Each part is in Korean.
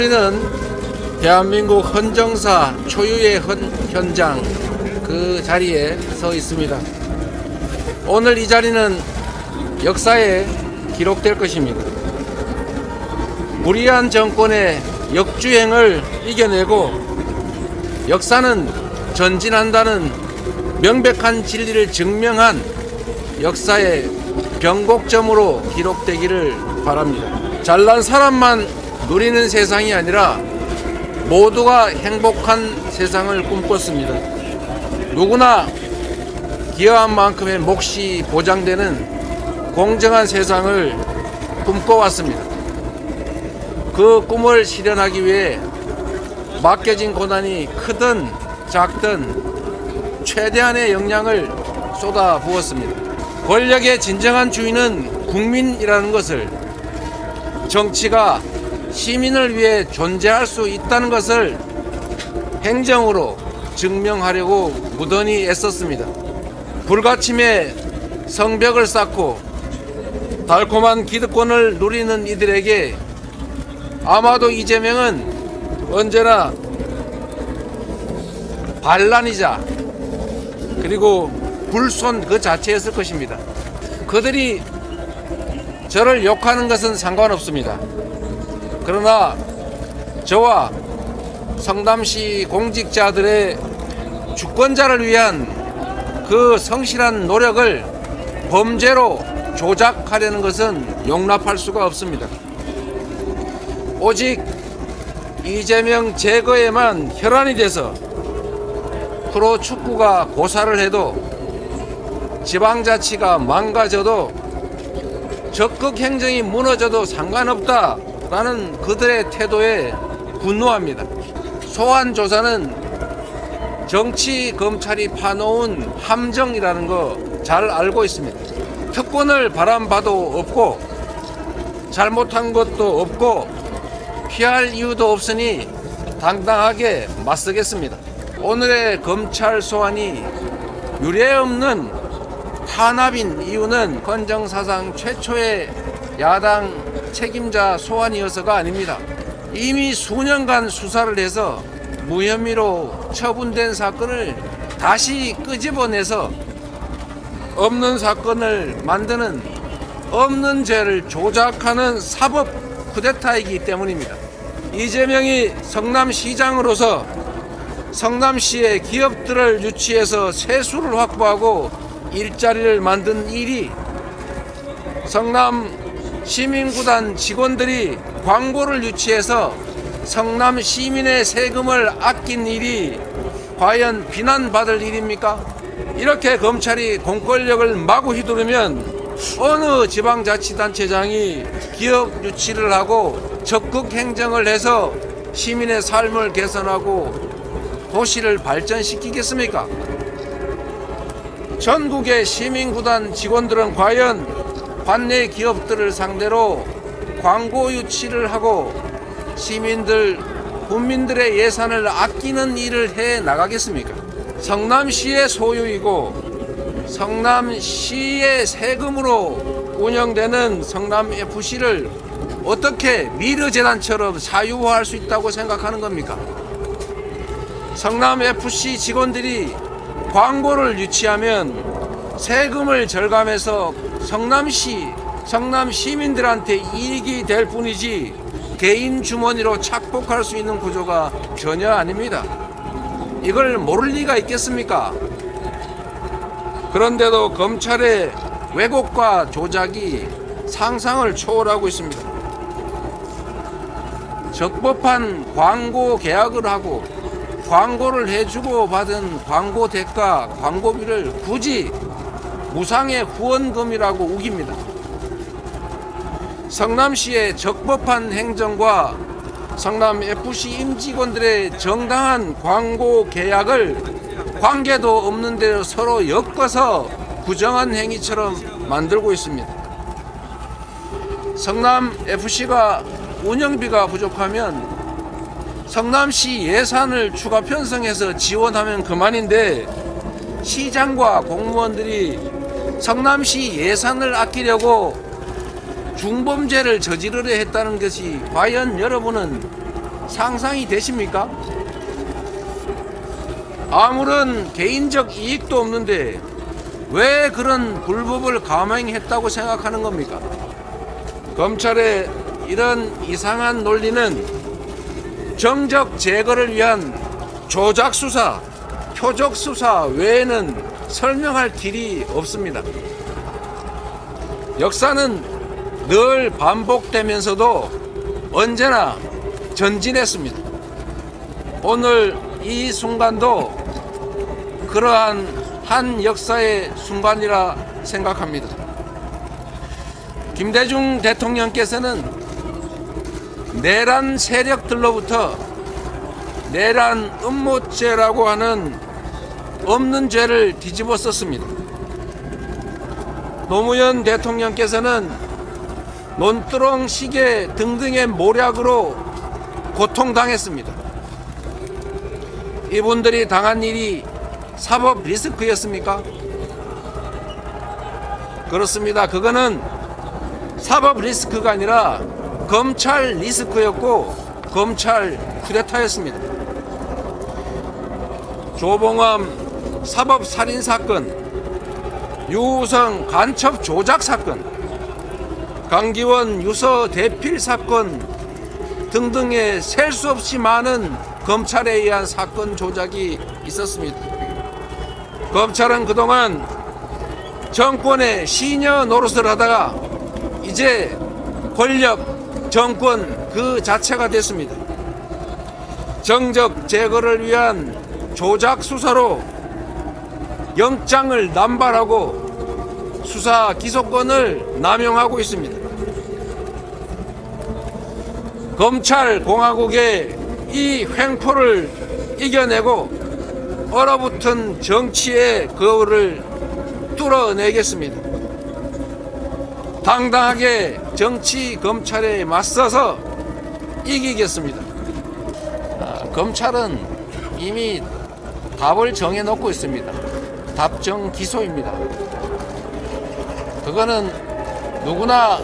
우리는 대한민국 헌정사 초유의 현장 그 자리에 서 있습니다. 오늘 이 자리는 역사에 기록될 것입니다. 무리한 정권의 역주행을 이겨내고 역사는 전진한다는 명백한 진리를 증명한 역사의 변곡점으로 기록되기를 바랍니다. 잘난 사람만 누리는 세상이 아니라 모두가 행복한 세상을 꿈꿨습니다. 누구나 기여한 만큼의 몫이 보장되는 공정한 세상을 꿈꿔왔습니다. 그 꿈을 실현하기 위해 맡겨진 고난이 크든 작든 최대한의 역량을 쏟아부었습니다. 권력의 진정한 주인은 국민이라는 것을, 정치가 시민을 위해 존재할 수 있다는 것을 행정으로 증명하려고 무던히 애썼습니다. 불가침의 성벽을 쌓고 달콤한 기득권을 누리는 이들에게 아마도 이재명은 언제나 반란이자 그리고 불손 그 자체였을 것입니다. 그들이 저를 욕하는 것은 상관없습니다. 그러나 저와 성남시 공직자들의 주권자를 위한 그 성실한 노력을 범죄로 조작하려는 것은 용납할 수가 없습니다. 오직 이재명 제거에만 혈안이 돼서 프로축구가 고사를 해도 지방자치가 망가져도 적극 행정이 무너져도 상관없다라는 그들의 태도에 분노합니다. 소환 조사는 정치 검찰이 파놓은 함정이라는 거 잘 알고 있습니다. 특권을 바람봐도 없고 잘못한 것도 없고 피할 이유도 없으니 당당하게 맞서겠습니다. 오늘의 검찰 소환이 유례없는 탄압인 이유는 헌정사상 최초의 야당 책임자 소환이어서가 아닙니다. 이미 수년간 수사를 해서 무혐의로 처분된 사건을 다시 끄집어내서 없는 사건을 만드는, 없는 죄를 조작하는 사법 쿠데타이기 때문입니다. 이재명이 성남시장으로서 성남시의 기업들을 유치해서 세수를 확보하고 일자리를 만든 일이, 성남 시민구단 직원들이 광고를 유치해서 성남 시민의 세금을 아낀 일이 과연 비난받을 일입니까? 이렇게 검찰이 공권력을 마구 휘두르면 어느 지방자치단체장이 기업 유치를 하고 적극 행정을 해서 시민의 삶을 개선하고 도시를 발전시키겠습니까? 전국의 시민구단 직원들은 과연 관내 기업들을 상대로 광고 유치를 하고 시민들, 국민들의 예산을 아끼는 일을 해 나가겠습니까? 성남시의 소유이고 성남시의 세금으로 운영되는 성남FC를 어떻게 미르재단처럼 사유화할 수 있다고 생각하는 겁니까? 성남FC 직원들이 광고를 유치하면 세금을 절감해서 성남 시민들한테 이익이 될 뿐이지 개인 주머니로 착복할 수 있는 구조가 전혀 아닙니다. 이걸 모를 리가 있겠습니까? 그런데도 검찰의 왜곡과 조작이 상상을 초월하고 있습니다. 적법한 광고 계약을 하고 광고를 해주고 받은 광고 대가, 광고비를 굳이 무상의 후원금이라고 우깁니다. 성남시의 적법한 행정과 성남FC 임직원들의 정당한 광고 계약을 관계도 없는 대로 서로 엮어서 부정한 행위처럼 만들고 있습니다. 성남FC가 운영비가 부족하면 성남시 예산을 추가 편성해서 지원하면 그만인데 시장과 공무원들이 성남시 예산을 아끼려고 중범죄를 저지르려 했다는 것이 과연 여러분은 상상이 되십니까? 아무런 개인적 이익도 없는데 왜 그런 불법을 감행했다고 생각하는 겁니까? 검찰의 이런 이상한 논리는 정적 제거를 위한 조작 수사, 표적 수사 외에는 설명할 길이 없습니다. 역사는 늘 반복되면서도 언제나 전진했습니다. 오늘 이 순간도 그러한 한 역사의 순간이라 생각합니다. 김대중 대통령께서는 내란 세력들로부터 내란 음모죄라고 하는 없는 죄를 뒤집어 썼습니다. 노무현 대통령께서는 논두렁 시계 등등의 모략으로 고통당했습니다. 이분들이 당한 일이 사법 리스크였습니까? 그렇습니다. 그거는 사법 리스크가 아니라 검찰 리스크였고 검찰 쿠데타였습니다. 조봉암 사법 살인 사건, 유우성 간첩 조작 사건, 강기원 유서 대필 사건 등등의 셀 수 없이 많은 검찰에 의한 사건 조작이 있었습니다. 검찰은 그동안 정권의 시녀 노릇을 하다가 이제 권력, 정권 그 자체가 됐습니다. 정적 제거를 위한 조작 수사로 영장을 남발하고 수사 기소권을 남용하고 있습니다. 검찰 공화국의 이 횡포를 이겨내고 얼어붙은 정치의 거울을 뚫어내겠습니다. 당당하게 정치 검찰에 맞서서 이기겠습니다. 검찰은 이미 답을 정해놓고 있습니다. 답정 기소입니다. 그거는 누구나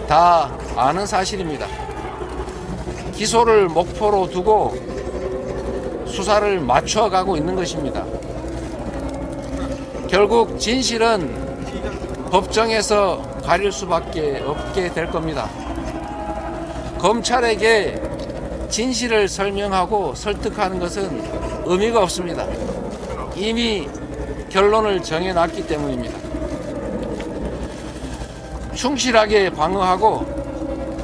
다 아는 사실입니다. 기소를 목표로 두고 수사를 맞춰가고 있는 것입니다. 결국 진실은 법정에서 가릴 수밖에 없게 될 겁니다. 검찰에게 진실을 설명하고 설득하는 것은 의미가 없습니다. 이미 결론을 정해놨기 때문입니다. 충실하게 방어하고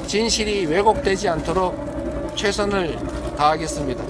진실이 왜곡되지 않도록 최선을 다하겠습니다.